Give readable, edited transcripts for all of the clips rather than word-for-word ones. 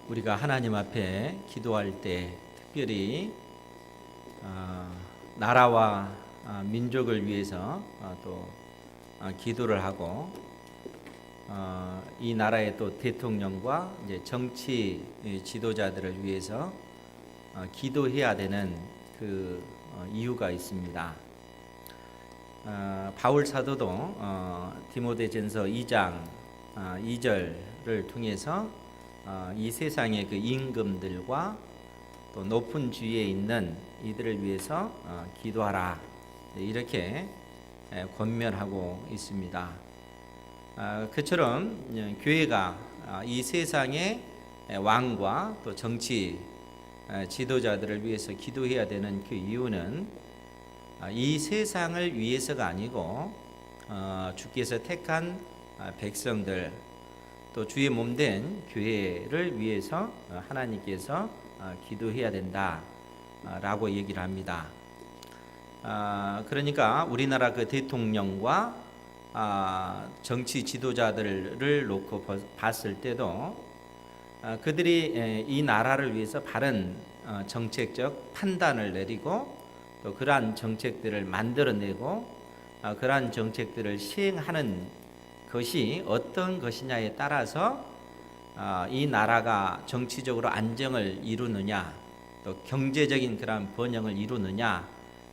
우리가 하나님 앞에 기도할 때 특별히 나라와 민족을 위해서 또 기도를 하고 이 나라의 또 대통령과 이제 정치 지도자들을 위해서 기도해야 되는 그 이유가 있습니다. 바울 사도도 디모데전서 2장 2절을 통해서 이 세상의 그 임금들과 또 높은 주위에 있는 이들을 위해서 기도하라 이렇게 권면하고 있습니다. 그처럼 교회가 이 세상의 왕과 또 정치 지도자들을 위해서 기도해야 되는 그 이유는 이 세상을 위해서가 아니고 주께서 택한 백성들 또 주의 몸된 교회를 위해서 하나님께서 기도해야 된다라고 얘기를 합니다. 그러니까 우리나라 그 대통령과 정치 지도자들을 놓고 봤을 때도 그들이 이 나라를 위해서 바른 정책적 판단을 내리고 또 그러한 정책들을 만들어내고 그러한 정책들을 시행하는 것이 어떤 것이냐에 따라서 이 나라가 정치적으로 안정을 이루느냐 또 경제적인 그러한 번영을 이루느냐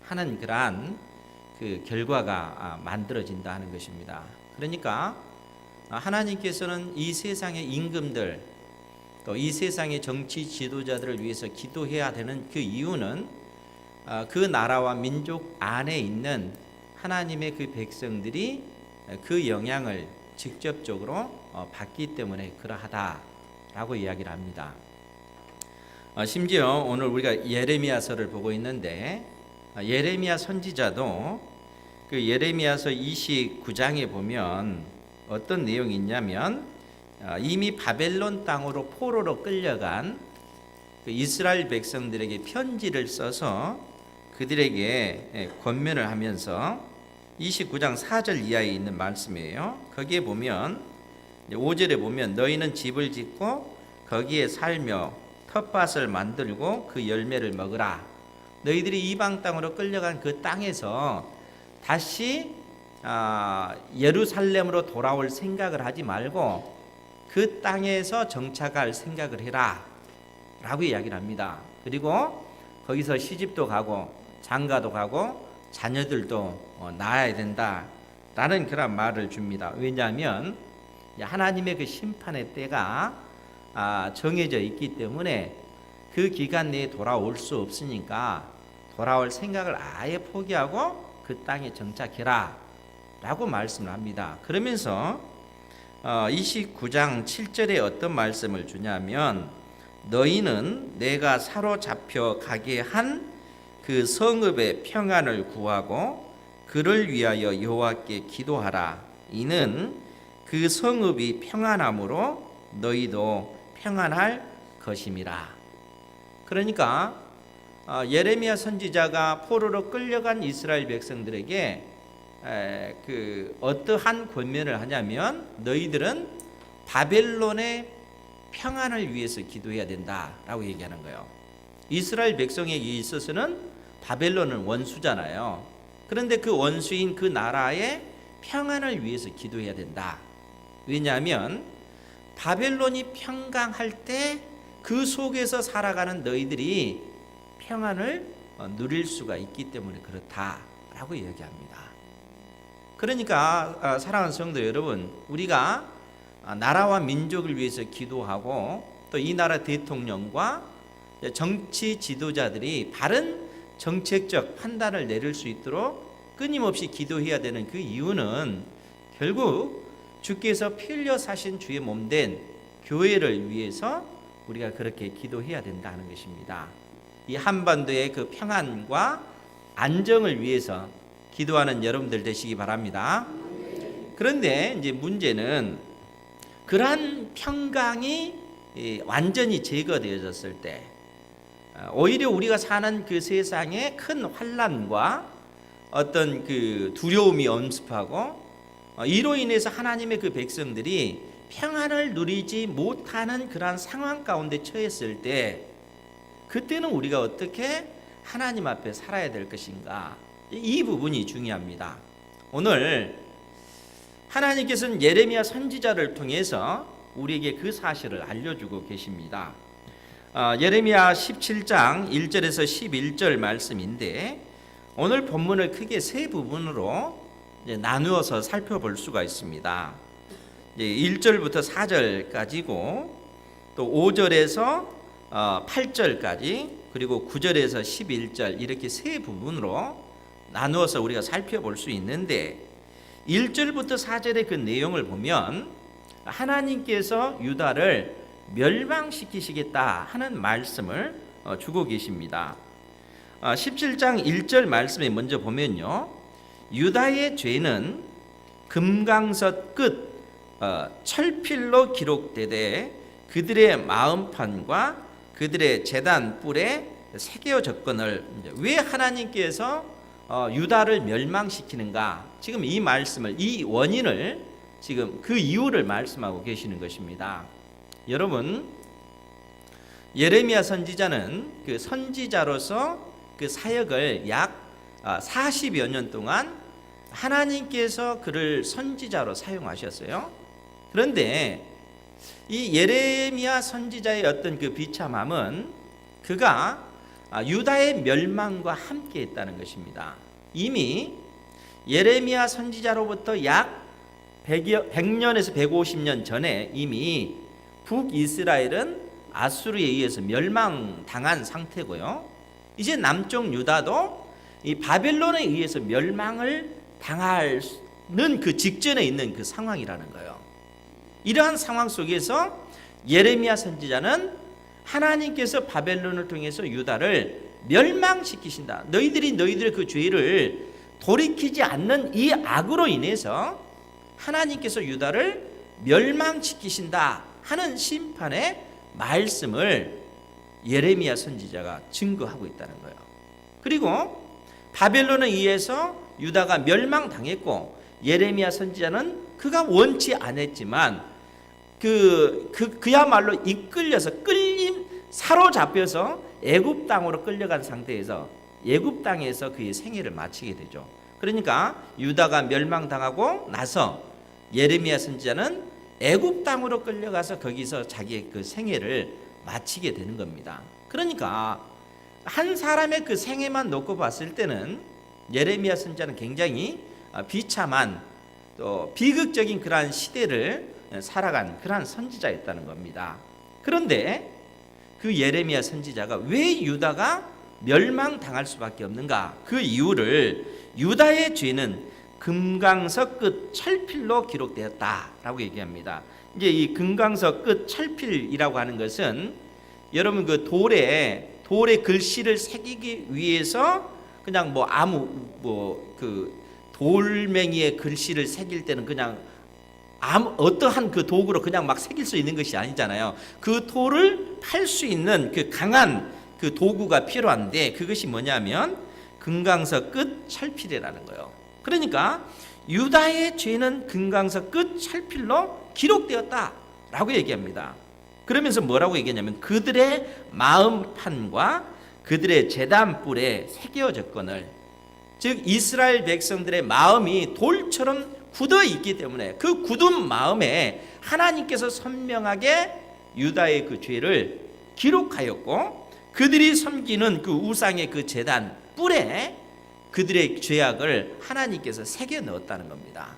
하는 그러한 그 결과가 만들어진다 하는 것입니다. 그러니까 하나님께서는 이 세상의 임금들 또 이 세상의 정치 지도자들을 위해서 기도해야 되는 그 이유는 그 나라와 민족 안에 있는 하나님의 그 백성들이 그 영향을 직접적으로 받기 때문에 그러하다라고 이야기를 합니다. 심지어 오늘 우리가 예레미야서를 보고 있는데 예레미야 선지자도 그 예레미야서 29장에 보면 어떤 내용이 있냐면 이미 바벨론 땅으로 포로로 끌려간 그 이스라엘 백성들에게 편지를 써서 그들에게 권면을 하면서 29장 4절 이하에 있는 말씀이에요. 거기에 보면 5절에 보면 너희는 집을 짓고 거기에 살며 텃밭을 만들고 그 열매를 먹으라. 너희들이 이방 땅으로 끌려간 그 땅에서 다시 예루살렘으로 돌아올 생각을 하지 말고 그 땅에서 정착할 생각을 해라 라고 이야기를 합니다. 그리고 거기서 시집도 가고 장가도 가고 자녀들도 낳아야 된다라는 그런 말을 줍니다. 왜냐하면 하나님의 그 심판의 때가 정해져 있기 때문에 그 기간 내에 돌아올 수 없으니까 돌아올 생각을 아예 포기하고 그 땅에 정착해라 라고 말씀을 합니다. 그러면서 29장 7절에 어떤 말씀을 주냐면 너희는 내가 사로잡혀 가게 한 그 성읍의 평안을 구하고 그를 위하여 여호와께 기도하라. 이는 그 성읍이 평안함으로 너희도 평안할 것임이라. 그러니까 예레미야 선지자가 포로로 끌려간 이스라엘 백성들에게 그 어떠한 권면을 하냐면 너희들은 바벨론의 평안을 위해서 기도해야 된다라고 얘기하는 거예요. 이스라엘 백성에게 있어서는 바벨론은 원수잖아요. 그런데 그 원수인 그 나라의 평안을 위해서 기도해야 된다. 왜냐하면 바벨론이 평강할 때 그 속에서 살아가는 너희들이 평안을 누릴 수가 있기 때문에 그렇다라고 이야기합니다. 그러니까 사랑하는 성도 여러분, 우리가 나라와 민족을 위해서 기도하고 또 이 나라 대통령과 정치 지도자들이 바른 정책적 판단을 내릴 수 있도록 끊임없이 기도해야 되는 그 이유는 결국 주께서 피 흘려 사신 주의 몸된 교회를 위해서 우리가 그렇게 기도해야 된다는 것입니다. 이 한반도의 그 평안과 안정을 위해서 기도하는 여러분들 되시기 바랍니다. 그런데 이제 문제는 그러한 평강이 완전히 제거되어졌을 때 오히려 우리가 사는 그 세상에 큰 환난과 어떤 그 두려움이 엄습하고 이로 인해서 하나님의 그 백성들이 평안을 누리지 못하는 그러한 상황 가운데 처했을 때 그때는 우리가 어떻게 하나님 앞에 살아야 될 것인가, 이 부분이 중요합니다. 오늘 하나님께서는 예레미야 선지자를 통해서 우리에게 그 사실을 알려주고 계십니다. 예레미야 17장 1절에서 11절 말씀인데 오늘 본문을 크게 세 부분으로 나누어서 살펴볼 수가 있습니다. 1절부터 4절까지고 또 5절에서 8절까지 그리고 9절에서 11절 이렇게 세 부분으로 나누어서 우리가 살펴볼 수 있는데 1절부터 4절의 그 내용을 보면 하나님께서 유다를 멸망시키시겠다 하는 말씀을 주고 계십니다. 17장 1절 말씀에 먼저 보면요, 유다의 죄는 금강석 끝 철필로 기록되되 그들의 마음판과 그들의 제단 뿔에 새겨 적거늘. 왜 하나님께서 유다를 멸망시키는가, 지금 이 말씀을, 이 원인을, 지금 그 이유를 말씀하고 계시는 것입니다. 여러분, 예레미야 선지자는 그 선지자로서 그 사역을 약 40여 년 동안 하나님께서 그를 선지자로 사용하셨어요. 그런데 이 예레미야 선지자의 어떤 그 비참함은 그가 유다의 멸망과 함께 했다는 것입니다. 이미 예레미야 선지자로부터 약 100년에서 150년 전에 이미 북이스라엘은 아수르에 의해서 멸망당한 상태고요. 이제 남쪽 유다도 이 바벨론에 의해서 멸망을 당하는 그 직전에 있는 그 상황이라는 거예요. 이러한 상황 속에서 예레미야 선지자는 하나님께서 바벨론을 통해서 유다를 멸망시키신다, 너희들의 그 죄를 돌이키지 않는 이 악으로 인해서 하나님께서 유다를 멸망시키신다 하는 심판의 말씀을 예레미야 선지자가 증거하고 있다는 거예요. 그리고 바벨론에 의해서 유다가 멸망당했고 예레미야 선지자는 그가 원치 않았지만 그야말로 이끌려서 사로잡혀서 애굽 땅으로 끌려간 상태에서 애굽 땅에서 그의 생애를 마치게 되죠. 그러니까 유다가 멸망당하고 나서 예레미야 선지자는 애굽 땅으로 끌려가서 거기서 자기의 그 생애를 마치게 되는 겁니다. 그러니까 한 사람의 그 생애만 놓고 봤을 때는 예레미야 선지자는 굉장히 비참한 또 비극적인 그러한 시대를 살아간 그러한 선지자였다는 겁니다. 그런데 그 예레미야 선지자가 왜 유다가 멸망당할 수밖에 없는가, 그 이유를 유다의 죄는 금강석 끝 철필로 기록되었다라고 얘기합니다. 이제 이 금강석 끝 철필이라고 하는 것은 여러분 그 돌에 글씨를 새기기 위해서 그냥 그 돌멩이에 글씨를 새길 때는 그냥 어떠한 그 도구로 그냥 막 새길 수 있는 것이 아니잖아요. 그 돌을 팔 수 있는 그 강한 그 도구가 필요한데 그것이 뭐냐면 금강석 끝 철필이라는 거예요. 그러니까 유다의 죄는 금강석 끝 철필로 기록되었다라고 얘기합니다. 그러면서 뭐라고 얘기하냐면 그들의 마음판과 그들의 제단뿔에 새겨졌거늘, 즉 이스라엘 백성들의 마음이 돌처럼 굳어 있기 때문에 그 굳은 마음에 하나님께서 선명하게 유다의 그 죄를 기록하였고 그들이 섬기는 그 우상의 그 제단 뿔에 그들의 죄악을 하나님께서 새겨 넣었다는 겁니다.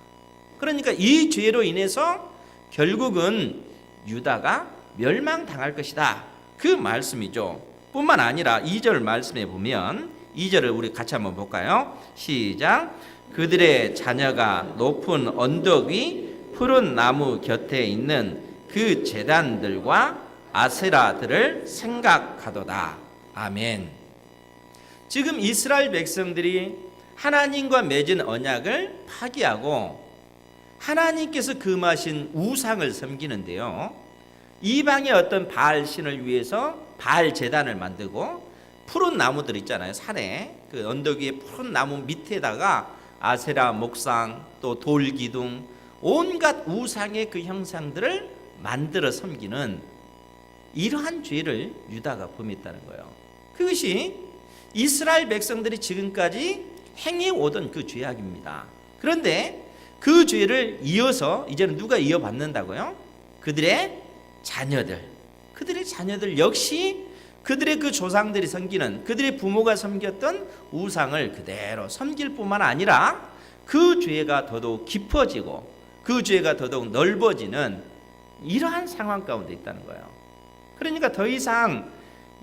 그러니까 이 죄로 인해서 결국은 유다가 멸망당할 것이다, 그 말씀이죠. 뿐만 아니라 2절 말씀에 보면 2절을 우리 같이 한번 볼까요? 시작. 그들의 자녀가 높은 언덕 위 푸른 나무 곁에 있는 그 제단들과 아세라들을 생각하도다. 아멘. 지금 이스라엘 백성들이 하나님과 맺은 언약을 파기하고 하나님께서 금하신 우상을 섬기는데요, 이방의 어떤 바알 신을 위해서 바알 제단을 만들고 푸른 나무들 있잖아요, 산에 그 언덕 위에 푸른 나무 밑에다가 아세라 목상 또 돌기둥 온갖 우상의 그 형상들을 만들어 섬기는 이러한 죄를 유다가 범했다는 거예요. 그것이 이스라엘 백성들이 지금까지 행해오던 그 죄악입니다. 그런데 그 죄를 이어서 이제는 누가 이어받는다고요? 그들의 자녀들 역시 그들의 그 조상들이 섬기는, 그들의 부모가 섬겼던 우상을 그대로 섬길 뿐만 아니라 그 죄가 더더욱 깊어지고 그 죄가 더더욱 넓어지는 이러한 상황 가운데 있다는 거예요. 그러니까 더 이상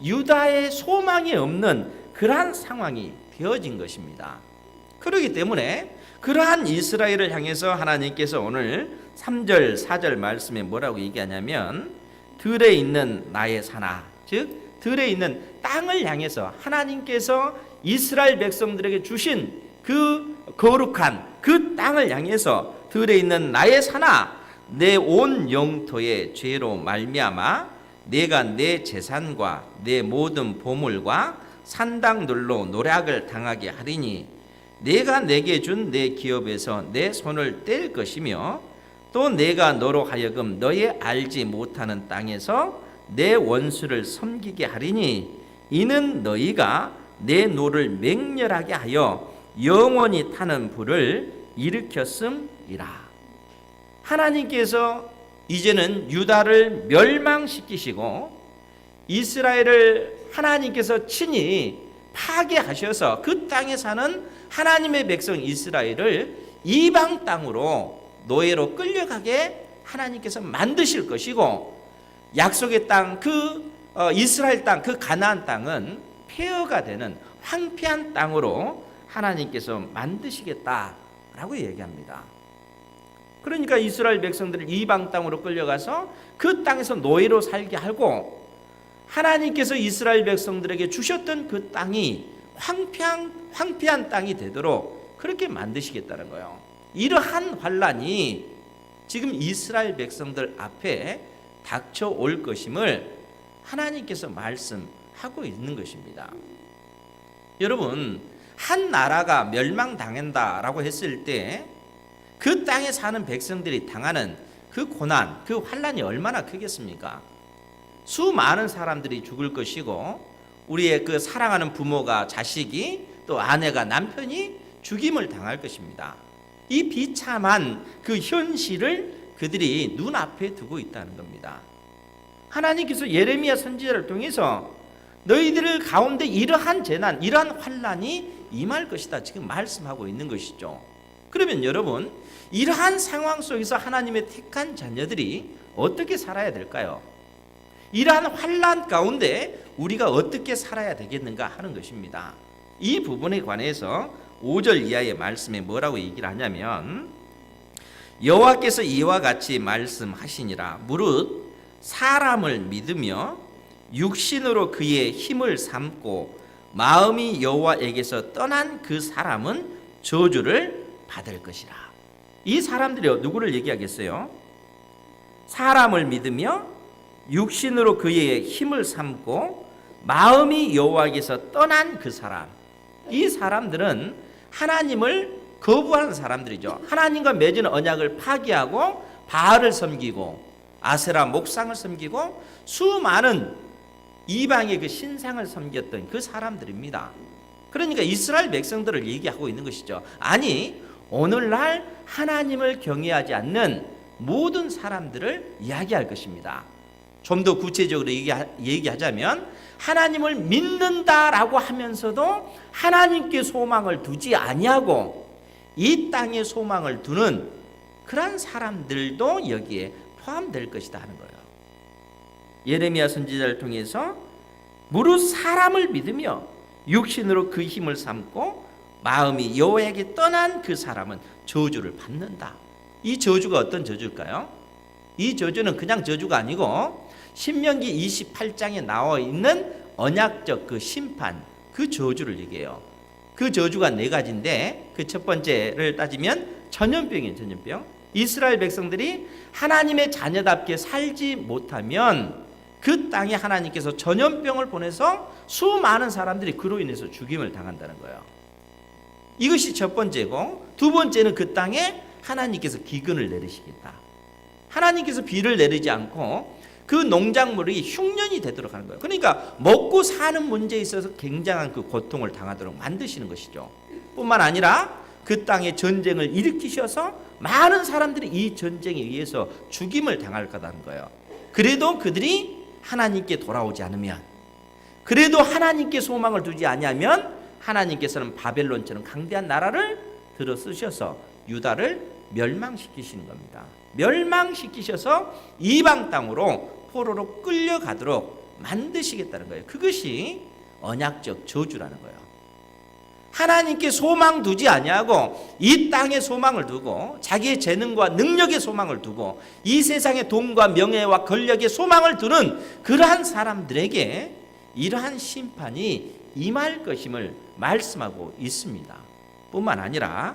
유다의 소망이 없는 그러한 상황이 되어진 것입니다. 그렇기 때문에 그러한 이스라엘을 향해서 하나님께서 오늘 3절 4절 말씀에 뭐라고 얘기하냐면, 들에 있는 나의 산아, 즉 들에 있는 땅을 향해서 하나님께서 이스라엘 백성들에게 주신 그 거룩한 그 땅을 향해서 들에 있는 나의 산아, 내 온 영토의 죄로 말미암아 내가 내 재산과 내 모든 보물과 산당들로 노략을 당하게 하리니 내가 내게 준 내 기업에서 내 손을 뗄 것이며 또 내가 너로 하여금 너의 알지 못하는 땅에서 내 원수를 섬기게 하리니 이는 너희가 내 노를 맹렬하게 하여 영원히 타는 불을 일으켰음이라. 하나님께서 이제는 유다를 멸망시키시고 이스라엘을 하나님께서 친히 파괴하셔서 그 땅에 사는 하나님의 백성 이스라엘을 이방 땅으로 노예로 끌려가게 하나님께서 만드실 것이고, 약속의 땅, 이스라엘 땅, 그 가나안 땅은 폐허가 되는 황폐한 땅으로 하나님께서 만드시겠다라고 얘기합니다. 그러니까 이스라엘 백성들을 이방 땅으로 끌려가서 그 땅에서 노예로 살게 하고, 하나님께서 이스라엘 백성들에게 주셨던 그 땅이 황폐한 땅이 되도록 그렇게 만드시겠다는 거예요. 이러한 환란이 지금 이스라엘 백성들 앞에 닥쳐올 것임을 하나님께서 말씀하고 있는 것입니다. 여러분, 한 나라가 멸망당한다라고 했을 때 그 땅에 사는 백성들이 당하는 그 고난, 그 환란이 얼마나 크겠습니까? 수많은 사람들이 죽을 것이고, 우리의 그 사랑하는 부모가, 자식이, 또 아내가, 남편이 죽임을 당할 것입니다. 이 비참한 그 현실을 그들이 눈앞에 두고 있다는 겁니다. 하나님께서 예레미야 선지자를 통해서 너희들 가운데 이러한 재난, 이러한 환란이 임할 것이다 지금 말씀하고 있는 것이죠. 그러면 여러분, 이러한 상황 속에서 하나님의 택한 자녀들이 어떻게 살아야 될까요? 이러한 환란 가운데 우리가 어떻게 살아야 되겠는가 하는 것입니다. 이 부분에 관해서 5절 이하의 말씀에 뭐라고 얘기를 하냐면, 여호와께서 이와 같이 말씀하시니라. 무릇 사람을 믿으며 육신으로 그의 힘을 삼고 마음이 여호와에게서 떠난 그 사람은 저주를 받을 것이라. 이 사람들이 누구를 얘기하겠어요? 사람을 믿으며 육신으로 그의 힘을 삼고 마음이 여호와에게서 떠난 그 사람, 이 사람들은 하나님을 거부하는 사람들이죠. 하나님과 맺은 언약을 파기하고 바알을 섬기고 아세라 목상을 섬기고 수많은 이방의 그 신상을 섬겼던 그 사람들입니다. 그러니까 이스라엘 백성들을 얘기하고 있는 것이죠. 아니, 오늘날 하나님을 경외하지 않는 모든 사람들을 이야기할 것입니다. 좀 더 구체적으로 얘기하자면, 하나님을 믿는다라고 하면서도 하나님께 소망을 두지 아니하고 이 땅에 소망을 두는 그런 사람들도 여기에 포함될 것이다 하는 거예요. 예레미야 선지자를 통해서 무릇 사람을 믿으며 육신으로 그 힘을 삼고 마음이 여호와에게 떠난 그 사람은 저주를 받는다. 이 저주가 어떤 저주일까요? 이 저주는 그냥 저주가 아니고 신명기 28장에 나와 있는 언약적 그 심판, 그 저주를 얘기해요. 그 저주가 네 가지인데, 그 첫 번째를 따지면 전염병이에요. 전염병. 이스라엘 백성들이 하나님의 자녀답게 살지 못하면 그 땅에 하나님께서 전염병을 보내서 수많은 사람들이 그로 인해서 죽임을 당한다는 거예요. 이것이 첫 번째고, 두 번째는 그 땅에 하나님께서 기근을 내리시겠다. 하나님께서 비를 내리지 않고 그 농작물이 흉년이 되도록 하는 거예요. 그러니까 먹고 사는 문제에 있어서 굉장한 그 고통을 당하도록 만드시는 것이죠. 뿐만 아니라 그 땅에 전쟁을 일으키셔서 많은 사람들이 이 전쟁에 의해서 죽임을 당할 거라는 거예요. 그래도 그들이 하나님께 돌아오지 않으면, 그래도 하나님께 소망을 두지 아니하면 하나님께서는 바벨론처럼 강대한 나라를 들어 쓰셔서 유다를 멸망시키시는 겁니다. 멸망시키셔서 이방 땅으로 포로로 끌려가도록 만드시겠다는 거예요. 그것이 언약적 저주라는 거예요. 하나님께 소망 두지 아니하고 이 땅에 소망을 두고 자기의 재능과 능력에 소망을 두고 이 세상의 돈과 명예와 권력에 소망을 두는 그러한 사람들에게 이러한 심판이 임할 것임을 말씀하고 있습니다. 뿐만 아니라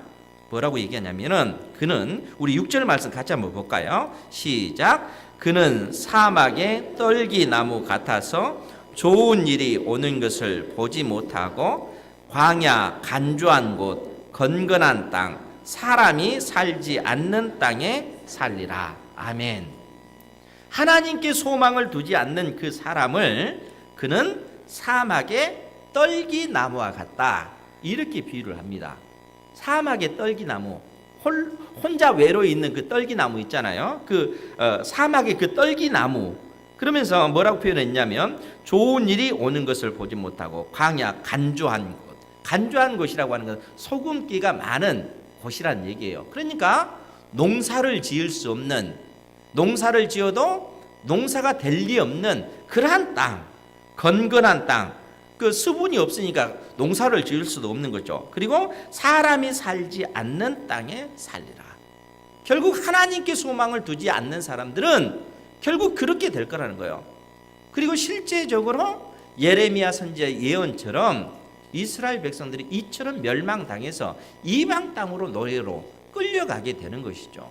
뭐라고 얘기하냐면은 그는, 우리 6절 말씀 같이 한번 볼까요? 시작. 그는 사막의 떨기나무 같아서 좋은 일이 오는 것을 보지 못하고 광야 간주한 곳 건건한 땅 사람이 살지 않는 땅에 살리라. 아멘. 하나님께 소망을 두지 않는 그 사람을 그는 사막의 떨기나무와 같다, 이렇게 비유를 합니다. 사막의 떨기나무, 혼자 외로이 있는 그 떨기나무 있잖아요. 사막의 그 떨기나무, 그러면서 뭐라고 표현했냐면 좋은 일이 오는 것을 보지 못하고 광야 간주한 곳. 간주한 곳이라고 하는 것은 소금기가 많은 곳이란 얘기예요. 그러니까 농사를 지을 수 없는, 농사를 지어도 농사가 될 리 없는 그러한 땅, 건건한 땅, 그 수분이 없으니까 농사를 지을 수도 없는 거죠. 그리고 사람이 살지 않는 땅에 살리라. 결국 하나님께 소망을 두지 않는 사람들은 결국 그렇게 될 거라는 거예요. 그리고 실제적으로 예레미야 선지자의 예언처럼 이스라엘 백성들이 이처럼 멸망당해서 이방 땅으로 노예로 끌려가게 되는 것이죠.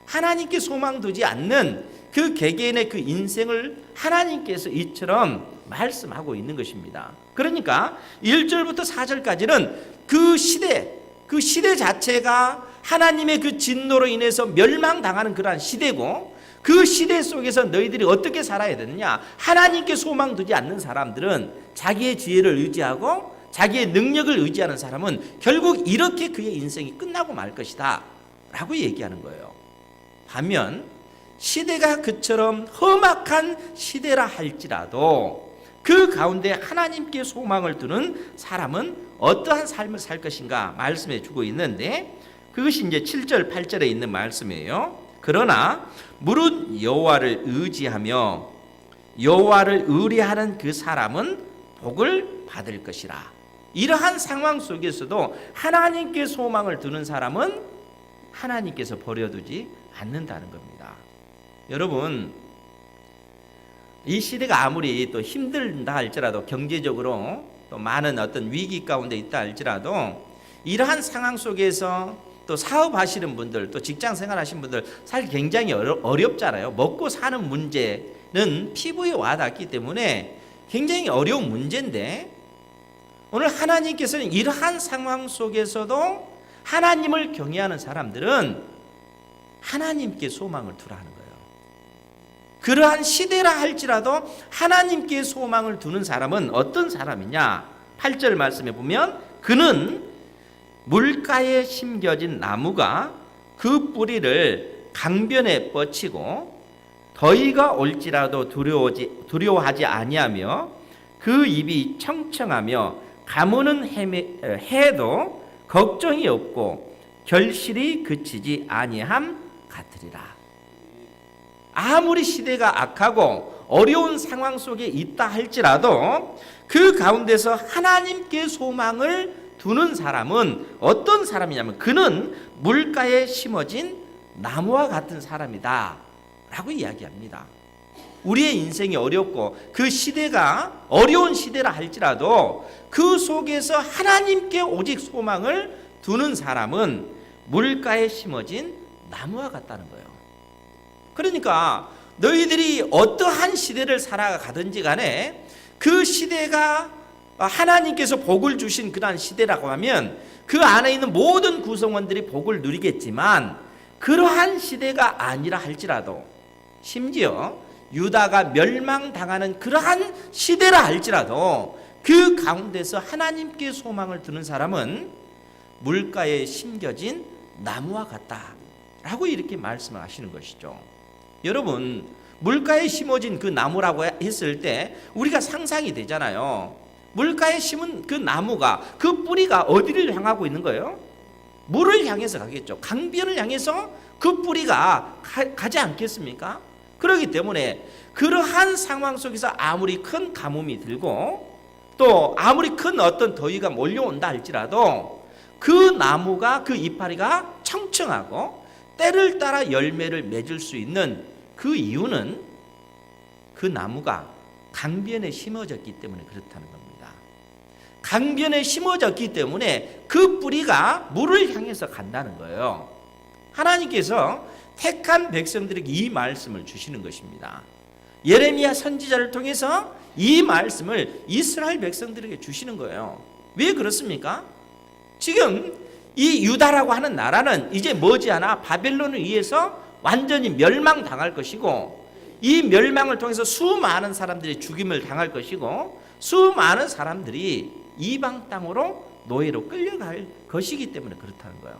하나님께 소망 두지 않는 그 개개인의 그 인생을 하나님께서 이처럼 말씀하고 있는 것입니다. 그러니까 1절부터 4절까지는 그 시대 자체가 하나님의 그 진노로 인해서 멸망당하는 그러한 시대고, 그 시대 속에서 너희들이 어떻게 살아야 되느냐, 하나님께 소망 두지 않는 사람들은 자기의 지혜를 의지하고 자기의 능력을 의지하는 사람은 결국 이렇게 그의 인생이 끝나고 말 것이다 라고 얘기하는 거예요. 반면 시대가 그처럼 험악한 시대라 할지라도 그 가운데 하나님께 소망을 두는 사람은 어떠한 삶을 살 것인가 말씀해 주고 있는데, 그것이 이제 7절 8절에 있는 말씀이에요. 그러나 무릇 여호와를 의지하며 여호와를 의뢰하는 그 사람은 복을 받을 것이라. 이러한 상황 속에서도 하나님께 소망을 두는 사람은 하나님께서 버려두지 않는다는 겁니다. 여러분, 이 시대가 아무리 또 힘들다 할지라도, 경제적으로 또 많은 어떤 위기 가운데 있다 할지라도, 이러한 상황 속에서 또 사업하시는 분들, 또 직장 생활하시는 분들 사실 굉장히 어렵잖아요. 먹고 사는 문제는 피부에 와닿기 때문에 굉장히 어려운 문제인데, 오늘 하나님께서는 이러한 상황 속에서도 하나님을 경외하는 사람들은 하나님께 소망을 두라는 거예요. 그러한 시대라 할지라도 하나님께 소망을 두는 사람은 어떤 사람이냐? 8절 말씀에 보면 그는 물가에 심겨진 나무가 그 뿌리를 강변에 뻗치고 더위가 올지라도 두려워하지 아니하며 그 입이 청청하며 가무는 해도 걱정이 없고 결실이 그치지 아니함 같으리라. 아무리 시대가 악하고 어려운 상황 속에 있다 할지라도 그 가운데서 하나님께 소망을 두는 사람은 어떤 사람이냐면 그는 물가에 심어진 나무와 같은 사람이다 라고 이야기합니다. 우리의 인생이 어렵고 그 시대가 어려운 시대라 할지라도 그 속에서 하나님께 오직 소망을 두는 사람은 물가에 심어진 나무와 같다는 거예요. 그러니까 너희들이 어떠한 시대를 살아가든지 간에 그 시대가 하나님께서 복을 주신 그러한 시대라고 하면 그 안에 있는 모든 구성원들이 복을 누리겠지만 그러한 시대가 아니라 할지라도, 심지어 유다가 멸망당하는 그러한 시대라 할지라도 그 가운데서 하나님께 소망을 두는 사람은 물가에 심겨진 나무와 같다라고 이렇게 말씀을 하시는 것이죠. 여러분, 물가에 심어진 그 나무라고 했을 때 우리가 상상이 되잖아요. 물가에 심은 그 나무가, 그 뿌리가 어디를 향하고 있는 거예요? 물을 향해서 가겠죠. 강변을 향해서 그 뿌리가 가지 않겠습니까? 그렇기 때문에 그러한 상황 속에서 아무리 큰 가뭄이 들고 또 아무리 큰 어떤 더위가 몰려온다 할지라도 그 나무가, 그 이파리가 청청하고 때를 따라 열매를 맺을 수 있는 그 이유는 그 나무가 강변에 심어졌기 때문에 그렇다는 겁니다. 강변에 심어졌기 때문에 그 뿌리가 물을 향해서 간다는 거예요. 하나님께서 택한 백성들에게 이 말씀을 주시는 것입니다. 예레미야 선지자를 통해서 이 말씀을 이스라엘 백성들에게 주시는 거예요. 왜 그렇습니까? 지금 이 유다라고 하는 나라는 이제 머지않아 바벨론에 의해서 완전히 멸망당할 것이고, 이 멸망을 통해서 수많은 사람들이 죽임을 당할 것이고, 수많은 사람들이 이방 땅으로 노예로 끌려갈 것이기 때문에 그렇다는 거예요.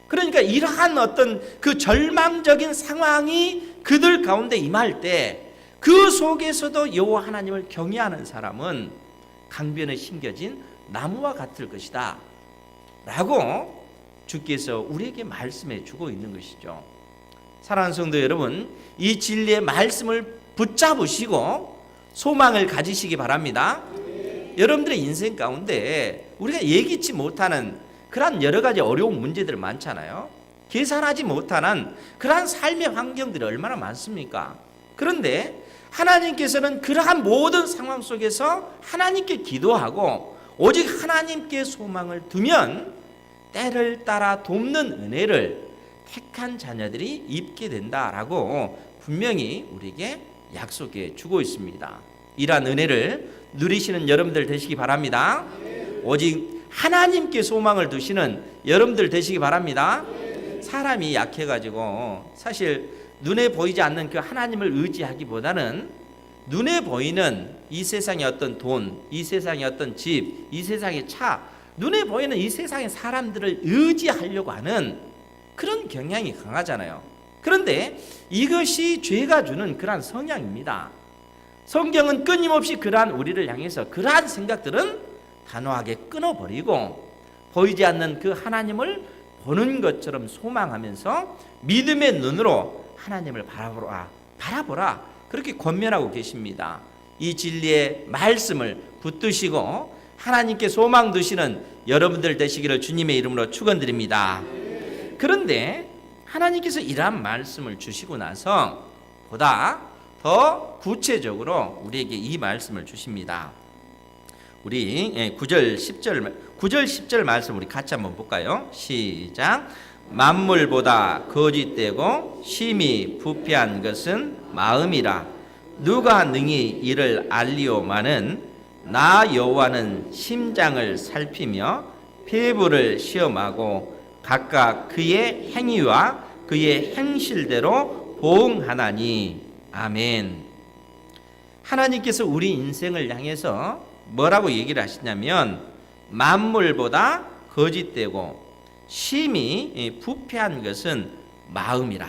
그러니까 이러한 어떤 그 절망적인 상황이 그들 가운데 임할 때 그 속에서도 여호와 하나님을 경외하는 사람은 강변에 심겨진 나무와 같을 것이다 라고 주께서 우리에게 말씀해 주고 있는 것이죠. 사랑하는 성도 여러분, 이 진리의 말씀을 붙잡으시고 소망을 가지시기 바랍니다. 여러분들의 인생 가운데 우리가 예기치 못하는 그러한 여러 가지 어려운 문제들 많잖아요. 계산하지 못하는 그러한 삶의 환경들이 얼마나 많습니까? 그런데 하나님께서는 그러한 모든 상황 속에서 하나님께 기도하고 오직 하나님께 소망을 두면 때를 따라 돕는 은혜를 택한 자녀들이 입게 된다라고 분명히 우리에게 약속해 주고 있습니다. 이러한 은혜를 누리시는 여러분들 되시기 바랍니다. 오직 하나님께 소망을 두시는 여러분들 되시기 바랍니다. 사람이 약해가지고 사실 눈에 보이지 않는 그 하나님을 의지하기보다는 눈에 보이는 이 세상의 어떤 돈, 이 세상의 어떤 집, 이 세상의 차, 눈에 보이는 이 세상의 사람들을 의지하려고 하는 그런 경향이 강하잖아요. 그런데 이것이 죄가 주는 그러한 성향입니다. 성경은 끊임없이 그러한 우리를 향해서 그러한 생각들은 단호하게 끊어버리고 보이지 않는 그 하나님을 보는 것처럼 소망하면서 믿음의 눈으로 하나님을 바라보라 그렇게 권면하고 계십니다. 이 진리의 말씀을 붙드시고 하나님께 소망 두시는 여러분들 되시기를 주님의 이름으로 축원드립니다. 그런데 하나님께서 이러한 말씀을 주시고 나서 보다 더 구체적으로 우리에게 이 말씀을 주십니다. 우리 9절 10절 말씀 우리 같이 한번 볼까요? 시작. 만물보다 거짓되고 심히 부패한 것은 마음이라. 누가 능히 이를 알리오마는 나 여호와는 심장을 살피며 폐부를 시험하고 각각 그의 행위와 그의 행실대로 보응하나니. 아멘. 하나님께서 우리 인생을 향해서 뭐라고 얘기를 하시냐면 만물보다 거짓되고 심히 부패한 것은 마음이라.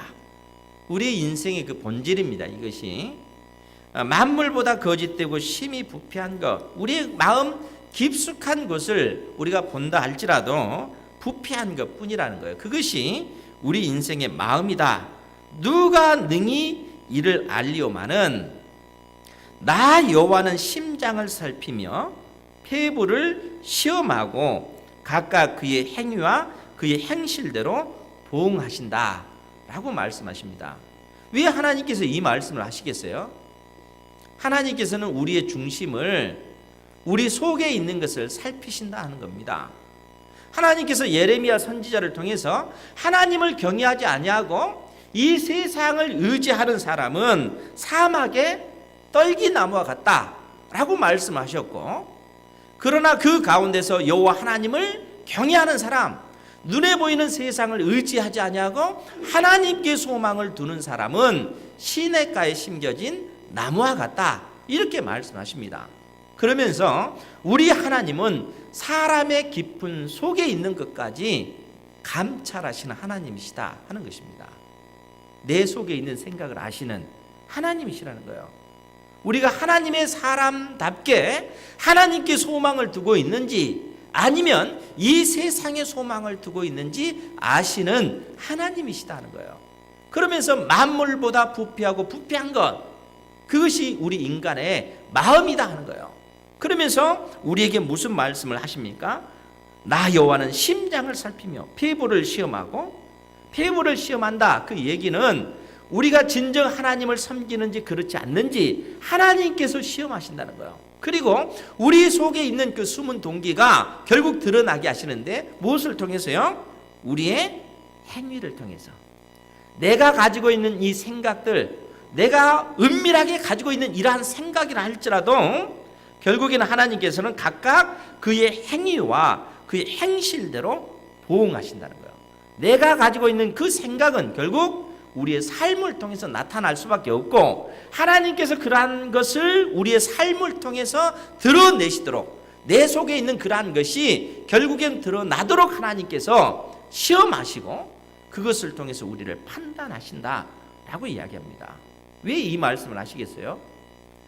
우리 인생의 그 본질입니다. 이것이 만물보다 거짓되고 심히 부패한 것, 우리의 마음 깊숙한 것을 우리가 본다 할지라도 부패한 것 뿐이라는 거예요. 그것이 우리 인생의 마음이다. 누가 능히 이를 알리오마는 나 여호와는 심장을 살피며 폐부를 시험하고 각각 그의 행위와 그의 행실대로 보응하신다 라고 말씀하십니다. 왜 하나님께서 이 말씀을 하시겠어요? 하나님께서는 우리의 중심을 우리 속에 있는 것을 살피신다 하는 겁니다. 하나님께서 예레미야 선지자를 통해서 하나님을 경외하지 아니하고 이 세상을 의지하는 사람은 사막의 떨기나무와 같다라고 말씀하셨고, 그러나 그 가운데서 여호와 하나님을 경외하는 사람, 눈에 보이는 세상을 의지하지 아니하고 하나님께 소망을 두는 사람은 시냇가에 심겨진 나무와 같다, 이렇게 말씀하십니다. 그러면서 우리 하나님은 사람의 깊은 속에 있는 것까지 감찰하시는 하나님이시다 하는 것입니다. 내 속에 있는 생각을 아시는 하나님이시라는 거예요. 우리가 하나님의 사람답게 하나님께 소망을 두고 있는지 아니면 이 세상에 소망을 두고 있는지 아시는 하나님이시다는 거예요. 그러면서 만물보다 부패하고 부패한 것, 그것이 우리 인간의 마음이다 하는 거예요. 그러면서 우리에게 무슨 말씀을 하십니까? 나 여호와는 심장을 살피며 폐부를 시험하고, 폐부를 시험한다, 그 얘기는 우리가 진정 하나님을 섬기는지 그렇지 않는지 하나님께서 시험하신다는 거예요. 그리고 우리 속에 있는 그 숨은 동기가 결국 드러나게 하시는데 무엇을 통해서요? 우리의 행위를 통해서. 내가 가지고 있는 이 생각들, 내가 은밀하게 가지고 있는 이러한 생각이라 할지라도 결국에는 하나님께서는 각각 그의 행위와 그의 행실대로 보응하신다는 거예요. 내가 가지고 있는 그 생각은 결국 우리의 삶을 통해서 나타날 수밖에 없고, 하나님께서 그러한 것을 우리의 삶을 통해서 드러내시도록, 내 속에 있는 그러한 것이 결국엔 드러나도록 하나님께서 시험하시고 그것을 통해서 우리를 판단하신다라고 이야기합니다. 왜 이 말씀을 하시겠어요?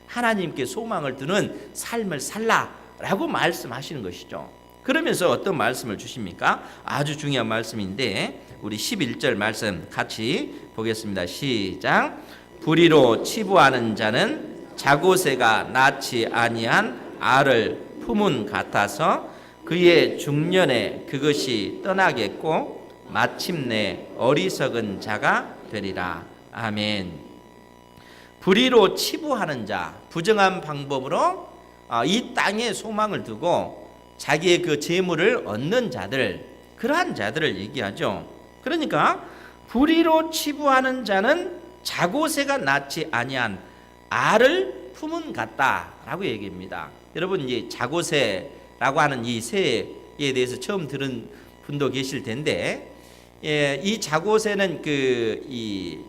하나님께 소망을 두는 삶을 살라라고 말씀하시는 것이죠. 그러면서 어떤 말씀을 주십니까? 아주 중요한 말씀인데 우리 11절 말씀 같이 보겠습니다. 시작. 불의로 치부하는 자는 자고새가 낳지 아니한 알을 품은 같아서 그의 중년에 그것이 떠나겠고 마침내 어리석은 자가 되리라. 아멘. 불의로 치부하는 자, 부정한 방법으로 이 땅에 소망을 두고 자기의 그 재물을 얻는 자들, 그러한 자들을 얘기하죠. 그러니까 불의로 치부하는 자는 자고새가 낳지 아니한 알을 품은 같다라고 얘기합니다. 여러분, 이 자고새라고 하는 이 새에 대해서 처음 들은 분도 계실 텐데, 이 자고새는 그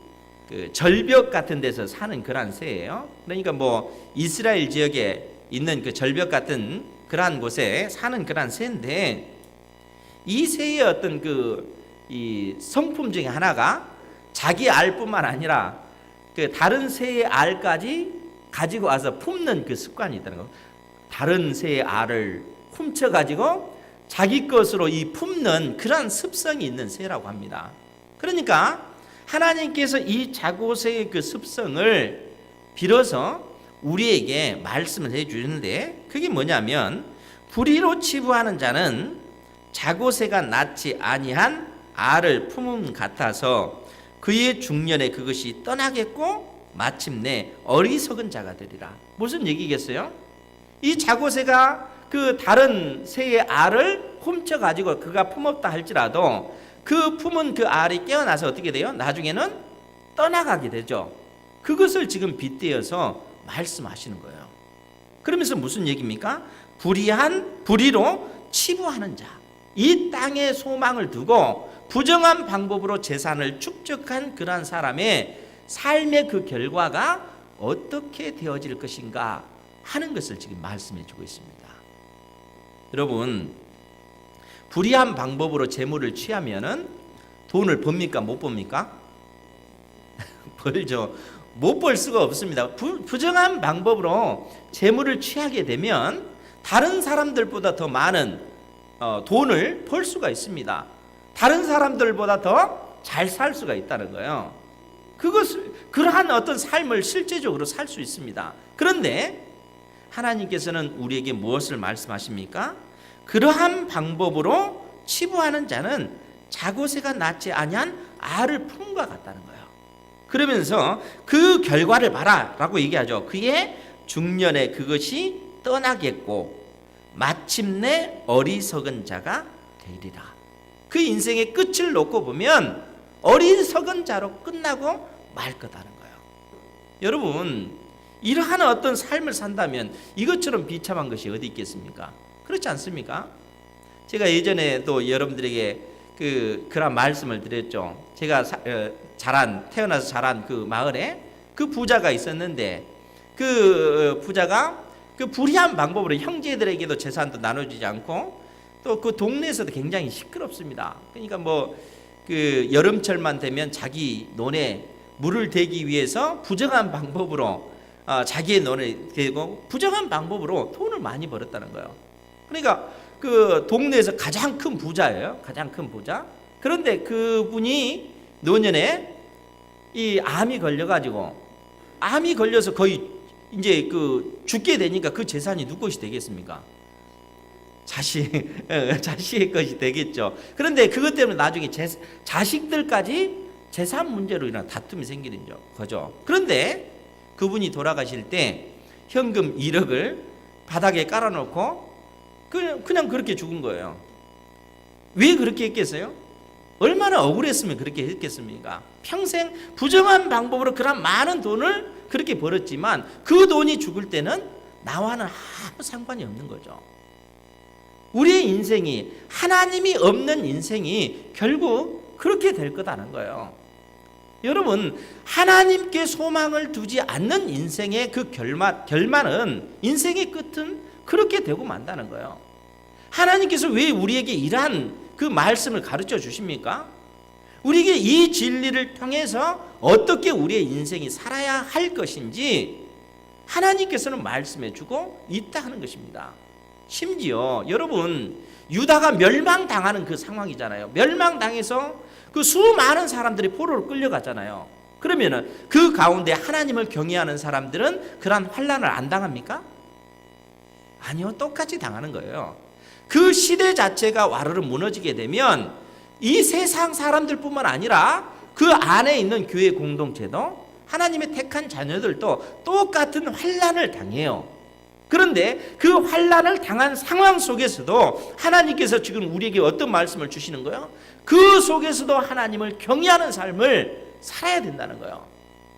절벽 같은 데서 사는 그러한 새예요. 그러니까 뭐 이스라엘 지역에 있는 그 절벽 같은 그러한 곳에 사는 그러한 새인데, 이 새의 어떤 이 성품 중에 하나가 자기 알뿐만 아니라 그 다른 새의 알까지 가지고 와서 품는 그 습관이 있다는 거. 다른 새의 알을 훔쳐 가지고 자기 것으로 이 품는 그러한 습성이 있는 새라고 합니다. 그러니까 하나님께서 이 자고새의 그 습성을 빌어서 우리에게 말씀을 해주는데, 그게 뭐냐면 불의로 치부하는 자는 자고새가 낳지 아니한 알을 품음 같아서 그의 중년에 그것이 떠나겠고 마침내 어리석은 자가 되리라. 무슨 얘기겠어요? 이 자고새가 그 다른 새의 알을 훔쳐가지고 그가 품었다 할지라도 그 품은 그 알이 깨어나서 어떻게 돼요? 나중에는 떠나가게 되죠. 그것을 지금 빗대어서 말씀하시는 거예요. 그러면서 무슨 얘기입니까? 불의로 치부하는 자, 이 땅에 소망을 두고 부정한 방법으로 재산을 축적한 그러한 사람의 삶의 그 결과가 어떻게 되어질 것인가 하는 것을 지금 말씀해 주고 있습니다. 여러분, 불의한 방법으로 재물을 취하면은 돈을 법니까? 못 법니까? 벌죠. 못 벌 수가 없습니다. 부정한 방법으로 재물을 취하게 되면 다른 사람들보다 더 많은 돈을 벌 수가 있습니다. 다른 사람들보다 더 잘 살 수가 있다는 거예요. 그러한 어떤 삶을 실제적으로 살 수 있습니다. 그런데 하나님께서는 우리에게 무엇을 말씀하십니까? 그러한 방법으로 치부하는 자는 자고새가 낳지 아니한 알을 품과 같다는 거예요. 그러면서 그 결과를 봐라라고 얘기하죠. 그의 중년에 그것이 떠나겠고 마침내 어리석은 자가 되리라. 그 인생의 끝을 놓고 보면 어리석은 자로 끝나고 말 거다는 거예요. 여러분, 이러한 어떤 삶을 산다면 이것처럼 비참한 것이 어디 있겠습니까? 그렇지 않습니까? 제가 예전에도 여러분들에게 그런 말씀을 드렸죠. 제가 태어나서 자란 그 마을에 그 부자가 있었는데, 그 부자가 그 불의한 방법으로 형제들에게도 재산도 나눠주지 않고 또 그 동네에서도 굉장히 시끄럽습니다. 그러니까 그 여름철만 되면 자기 논에 물을 대기 위해서 부정한 방법으로 자기의 논에 대고 부정한 방법으로 돈을 많이 벌었다는 거예요. 그러니까 그 동네에서 가장 큰 부자예요. 가장 큰 부자. 그런데 그분이 노년에 이 암이 걸려서 거의 이제 그 죽게 되니까 그 재산이 누구 것이 되겠습니까? 자식의 것이 되겠죠. 그런데 그것 때문에 나중에 자식들까지 재산 문제로 인한 다툼이 생기는 거죠. 그런데 그분이 돌아가실 때 현금 1억을 바닥에 깔아놓고 그냥 그렇게 죽은 거예요. 왜 그렇게 했겠어요? 얼마나 억울했으면 그렇게 했겠습니까? 평생 부정한 방법으로 그런 많은 돈을 그렇게 벌었지만 그 돈이 죽을 때는 나와는 아무 상관이 없는 거죠. 우리의 인생이, 하나님이 없는 인생이 결국 그렇게 될 거다는 거예요. 여러분, 하나님께 소망을 두지 않는 인생의 그 결말은, 인생의 끝은 그렇게 되고 만다는 거예요. 하나님께서 왜 우리에게 이러한 그 말씀을 가르쳐 주십니까? 우리에게 이 진리를 통해서 어떻게 우리의 인생이 살아야 할 것인지 하나님께서는 말씀해 주고 있다 하는 것입니다. 심지어 여러분, 유다가 멸망당하는 그 상황이잖아요. 멸망당해서 그 수많은 사람들이 포로로 끌려가잖아요. 그러면은 그 가운데 하나님을 경외하는 사람들은 그러한 환난을 안 당합니까? 아니요, 똑같이 당하는 거예요. 그 시대 자체가 와르르 무너지게 되면 이 세상 사람들뿐만 아니라 그 안에 있는 교회 공동체도, 하나님의 택한 자녀들도 똑같은 환난을 당해요. 그런데 그 환난을 당한 상황 속에서도 하나님께서 지금 우리에게 어떤 말씀을 주시는 거예요? 그 속에서도 하나님을 경외하는 삶을 살아야 된다는 거예요.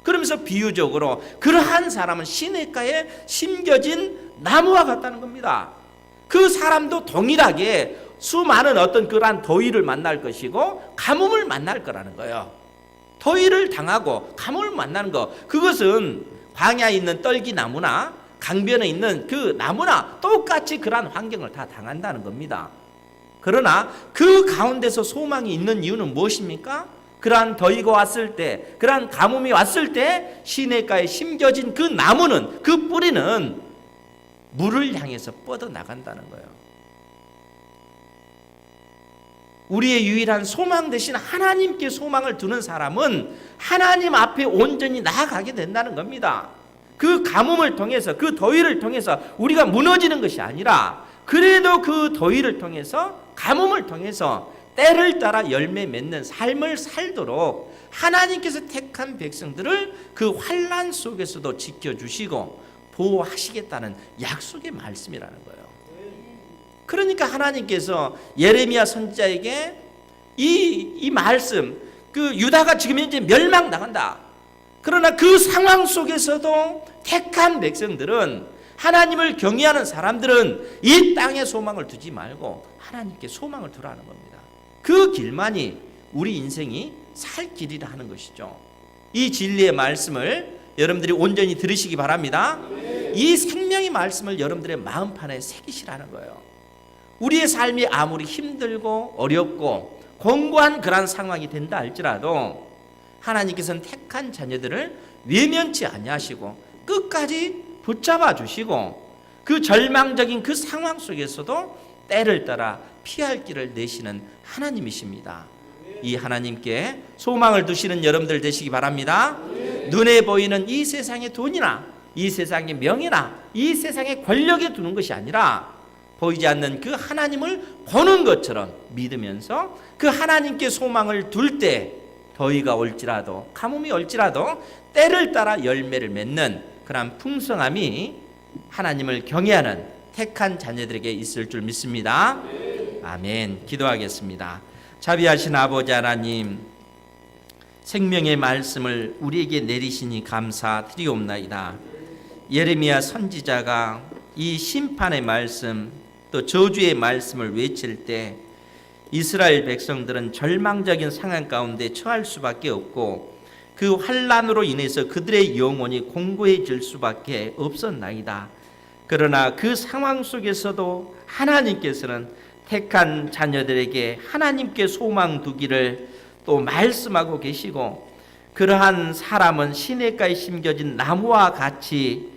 그러면서 비유적으로 그러한 사람은 시냇가에 심겨진 나무와 같다는 겁니다. 그 사람도 동일하게 수많은 어떤 그러한 더위를 만날 것이고 가뭄을 만날 거라는 거예요. 더위를 당하고 가뭄을 만나는 것, 그것은 광야에 있는 떨기나무나 강변에 있는 그 나무나 똑같이 그러한 환경을 다 당한다는 겁니다. 그러나 그 가운데서 소망이 있는 이유는 무엇입니까? 그러한 더위가 왔을 때, 그러한 가뭄이 왔을 때 시냇가에 심겨진 그 나무는, 그 뿌리는 물을 향해서 뻗어나간다는 거예요. 우리의 유일한 소망 대신 하나님께 소망을 두는 사람은 하나님 앞에 온전히 나아가게 된다는 겁니다. 그 가뭄을 통해서, 그 더위를 통해서 우리가 무너지는 것이 아니라, 그래도 그 더위를 통해서, 가뭄을 통해서 때를 따라 열매 맺는 삶을 살도록 하나님께서 택한 백성들을 그 환난 속에서도 지켜주시고 보호하시겠다는 약속의 말씀이라는 거예요. 그러니까 하나님께서 예레미야 선지자에게 이 말씀, 그 유다가 지금 이제 멸망당한다. 그러나 그 상황 속에서도 택한 백성들은, 하나님을 경외하는 사람들은 이 땅에 소망을 두지 말고 하나님께 소망을 두라는 겁니다. 그 길만이 우리 인생이 살 길이라 하는 것이죠. 이 진리의 말씀을 여러분들이 온전히 들으시기 바랍니다. 이 생명의 말씀을 여러분들의 마음판에 새기시라는 거예요. 우리의 삶이 아무리 힘들고 어렵고 공고한 그런 상황이 된다 할지라도 하나님께서는 택한 자녀들을 외면치 아니하시고 끝까지 붙잡아 주시고 그 절망적인 그 상황 속에서도 때를 따라 피할 길을 내시는 하나님이십니다. 이 하나님께 소망을 두시는 여러분들 되시기 바랍니다. 눈에 보이는 이 세상의 돈이나 이 세상의 명예나 이 세상의 권력에 두는 것이 아니라 보이지 않는 그 하나님을 보는 것처럼 믿으면서 그 하나님께 소망을 둘 때 더위가 올지라도 가뭄이 올지라도 때를 따라 열매를 맺는 그런 풍성함이 하나님을 경외하는 택한 자녀들에게 있을 줄 믿습니다. 아멘. 기도하겠습니다. 자비하신 아버지 하나님, 생명의 말씀을 우리에게 내리시니 감사드리옵나이다. 예레미야 선지자가 이 심판의 말씀, 또 저주의 말씀을 외칠 때 이스라엘 백성들은 절망적인 상황 가운데 처할 수밖에 없고 그 환난으로 인해서 그들의 영혼이 공고해질 수밖에 없었나이다. 그러나 그 상황 속에서도 하나님께서는 택한 자녀들에게 하나님께 소망 두기를 또 말씀하고 계시고, 그러한 사람은 시냇가에 심겨진 나무와 같이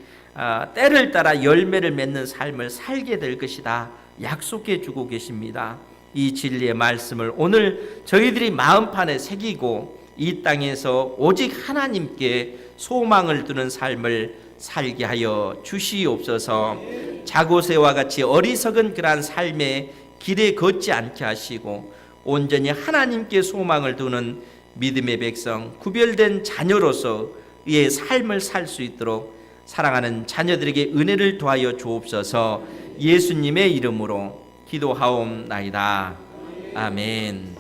때를 따라 열매를 맺는 삶을 살게 될 것이다 약속해 주고 계십니다. 이 진리의 말씀을 오늘 저희들이 마음판에 새기고 이 땅에서 오직 하나님께 소망을 두는 삶을 살게 하여 주시옵소서. 자고새와 같이 어리석은 그러한 삶의 길에 걷지 않게 하시고 온전히 하나님께 소망을 두는 믿음의 백성, 구별된 자녀로서의 삶을 살 수 있도록 사랑하는 자녀들에게 은혜를 더하여 주옵소서. 예수님의 이름으로 기도하옵나이다. 아멘.